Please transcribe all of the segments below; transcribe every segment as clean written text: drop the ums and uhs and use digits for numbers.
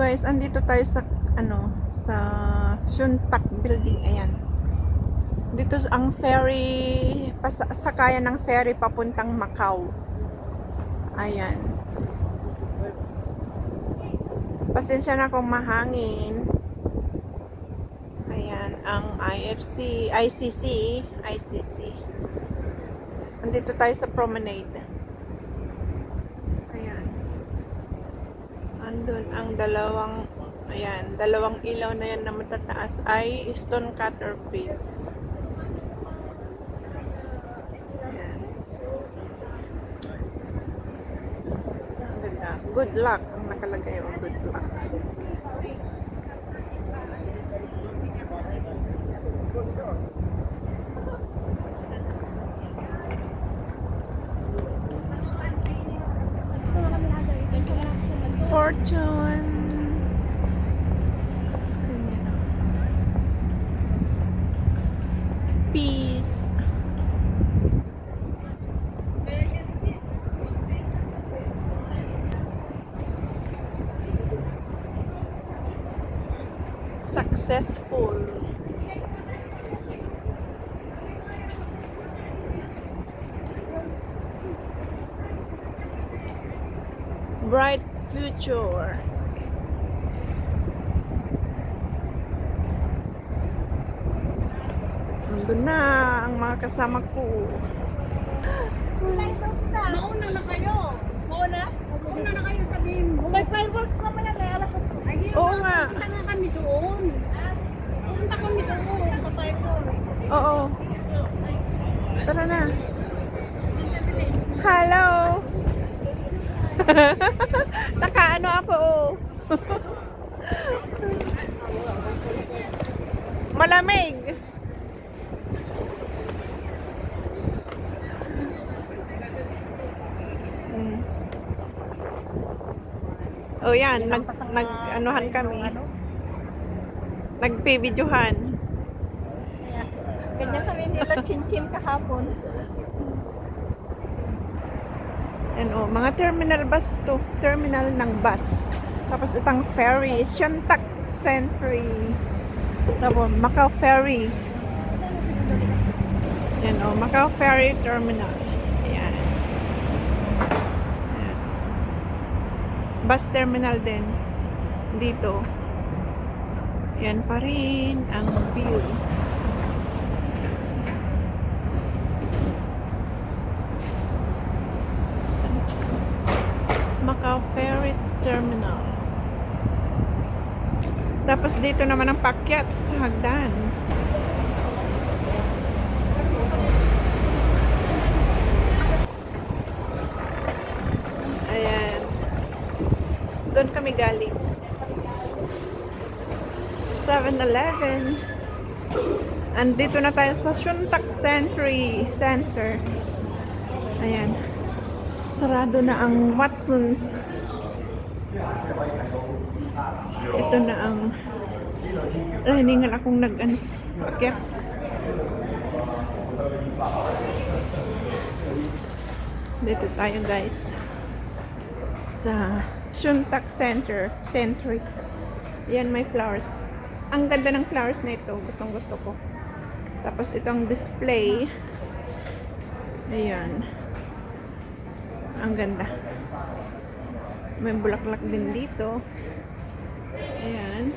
guys, andito tayo sa sa Shuntak building. Ayan. Dito ang ferry, sakayan ng ferry papuntang Macau. Ayan. Pasensya na kung mahangin. Ayan, ang ICC. Andito tayo sa promenade. Ayan. Andun ang dalawang ilaw na yan na matataas ay stone cutter bridge. Ayan. Ang ganda. Good luck. Ang nakalagay yung good luck. Fortune. Peace. Successful. Bright future. Nandun na ang mga kasama ko. Mauna na kayo. Mauna? Mauna na kayo, sabihin mo. May fireworks naman yan. May alas at Oo nga. Punta na kami doon. Punta kami doon. Sa fireworks. Oo. Tara na. Hello. Nakaano ako. Malamig. Oh yan, nag-anuhan kami. Nagpi-videohan. Ganyan kami nila chin-chin kahapon. Yan o, mga terminal bus to. Terminal ng bus. Tapos itang ferry, Shuntak Century. Tapos Macau Ferry. Yan o, Macau Ferry Terminal. Ayan. Ayan. Bus terminal din. Dito. Yan pa rin ang view. Macau Ferry Terminal. Tapos dito naman ang pakyat sa hagdan. Ayan. Doon kami galing. 7-Eleven. Andito na tayo sa Shuntak Center. Ayan. Sarado na ang Watsons. Ito na ang hiningal akong nag-akyat. Dito tayo guys sa Shuntak Century. Yan, may flowers. Ang ganda ng flowers na ito. Gustong gusto ko. Tapos itong display. Ayan. Ang ganda. May bulaklak din dito. Ayan.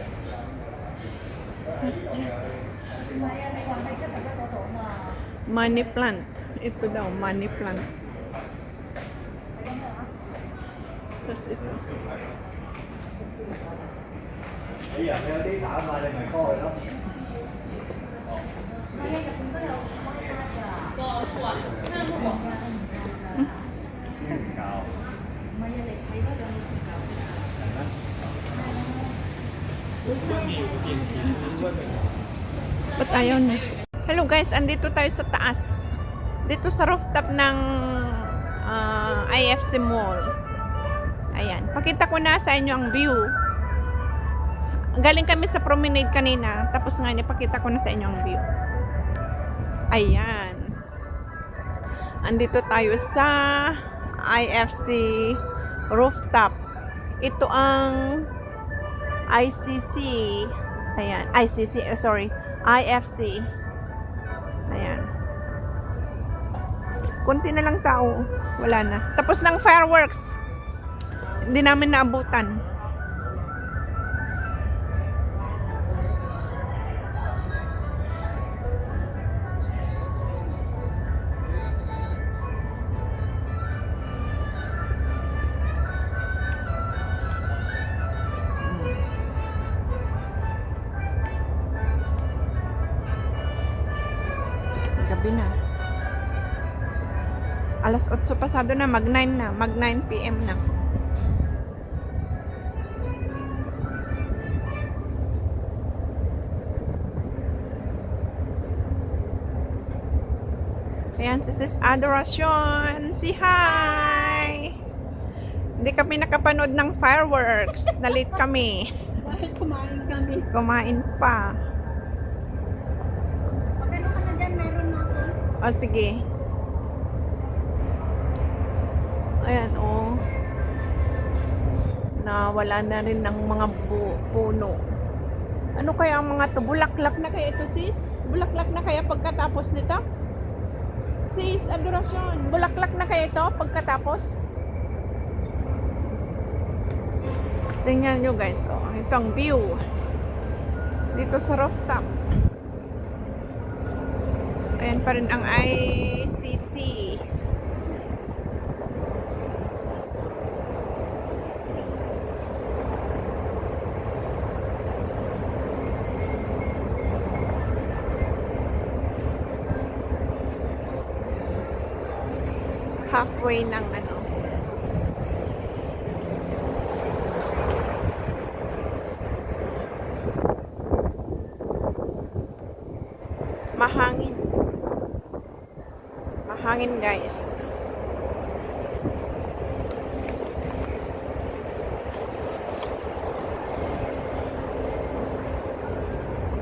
Money plant. Ito daw, money plant. Tapos ito. Ba't ayaw na? Hello guys, andito tayo sa taas. Dito sa rooftop ng IFC Mall. Ayan, pakita ko na sa inyo ang view. Galing kami sa promenade kanina. Tapos nga, ipakita ko na sa inyo ang view. Ayan. Andito tayo sa IFC rooftop. Ito ang ICC. Ayan. ICC, sorry. IFC. Ayan. Kunti na lang tao. Wala na. Tapos ng fireworks. Hindi namin naabutan. Gabi na. Alas 8 pasado na, mag 9 na, mag 9 PM na. Ayan, si Sis Adoration. Si hi! Hindi kami nakapanood ng fireworks. Nalit kami. Dahil kumain kami. Kumain pa. Pag ano ka na dyan, meron na ako. O, sige. Ayan, oh. Nawala na rin ng mga puno. Ano kaya ang mga to? Bulaklak na kaya ito, sis? Bulaklak na kaya pagkatapos nito? Sis, Adoration. Bulaklak na kaya ito pagkatapos? Tingnan nyo guys, oh. Ito ang view. Dito sa rooftop. Ayan pa rin ang ICC. Halfway ng ano. Mahangin. Mahangin guys.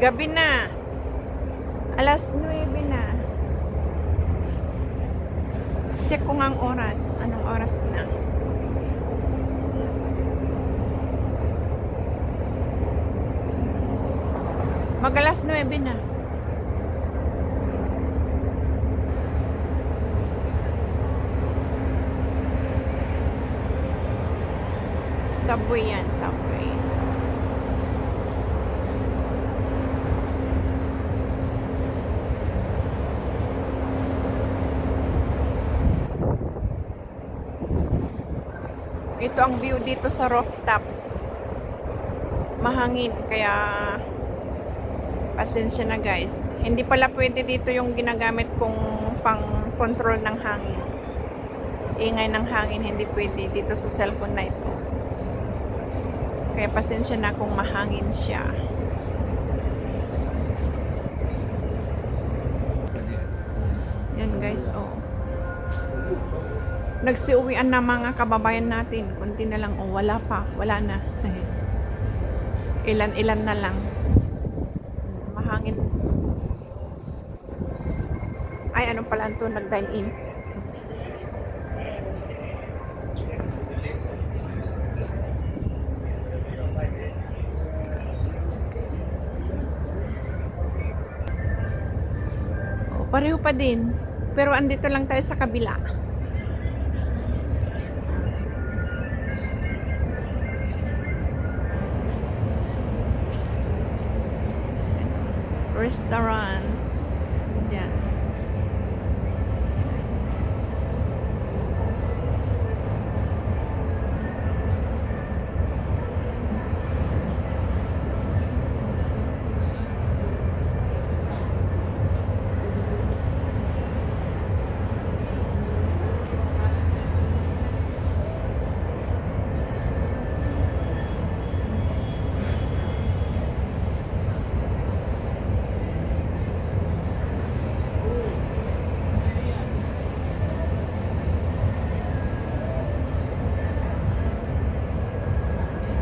Gabi na. Alas 9 na. Check ko nga ang oras. Anong oras na? Mag-alas 9 na. Subway yan, subway. Ito ang view dito sa rooftop. Mahangin, kaya pasensya na guys. Hindi pala pwede dito yung ginagamit kong pang control ng hangin. Ingay ng hangin, hindi pwede dito sa cellphone na ito. Kaya pasensya na kung mahangin siya. Yan guys, oh. Nagsiuwian na mga kababayan natin. Kunti na lang. O, wala pa. Wala na. Ilan-ilan na lang. Mahangin. Ay, ano pala ito? Nag-dine in. O, pareho pa din. Pero andito lang tayo sa kabila. Restaurants. Diyan.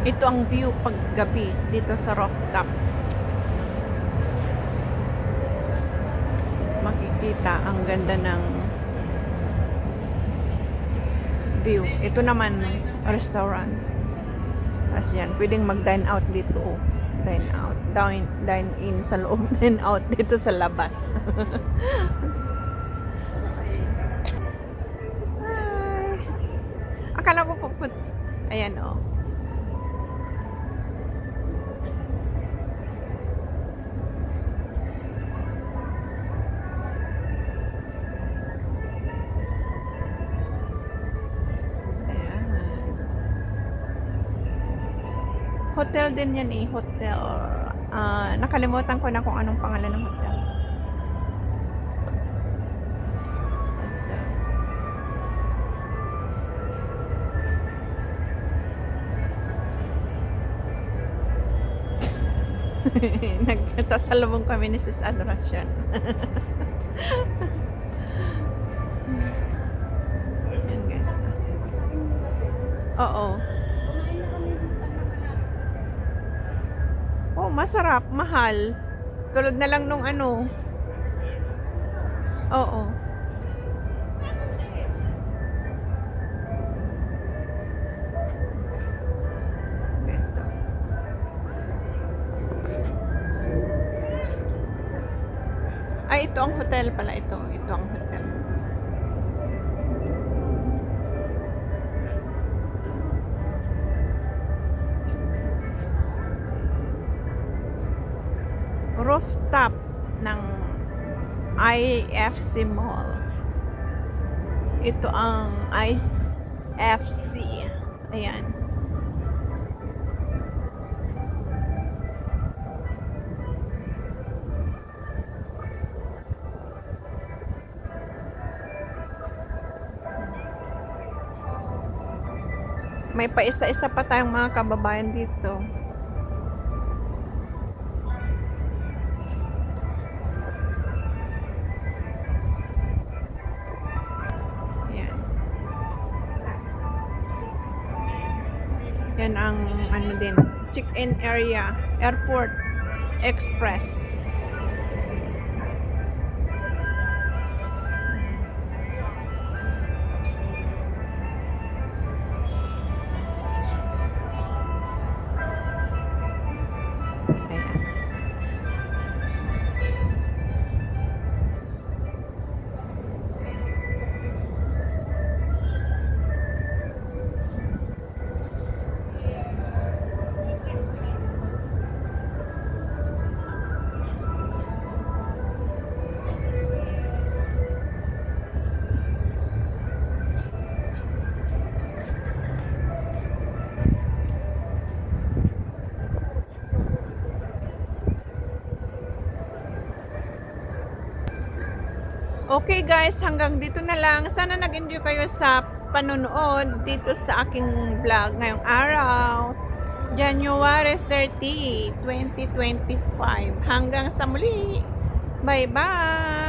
Ito ang view pag gabi dito sa rooftop. Makikita ang ganda ng view. Ito naman restaurants. As yan, pwedeng mag-dine out dito. Oh. Dine out. Dine in sa loob. Dine out dito sa labas. Ay. Akala ko puput. Ayan oh. Hotel din yan eh, hotel. Nakalimutan ko na kung anong pangalan ng hotel. Basta. Nagsasalubong kami ni Sis Adoracion. Yan guys. Oo. Oh, masarap, mahal. Tulad na lang nung ano. Oo. Okay, so. Ay, ito ang hotel pala. Ito ang hotel. Rooftop ng IFC Mall. Ito ang IFC. Ayan. May pa-isa-isa pa tayong mga kababayan dito. Yan ang ano din, check-in area, airport express. Ayan. Okay guys, hanggang dito na lang. Sana nag-enjoy kayo sa panonood dito sa aking vlog ngayong araw. January 30, 2025. Hanggang sa muli. Bye-bye!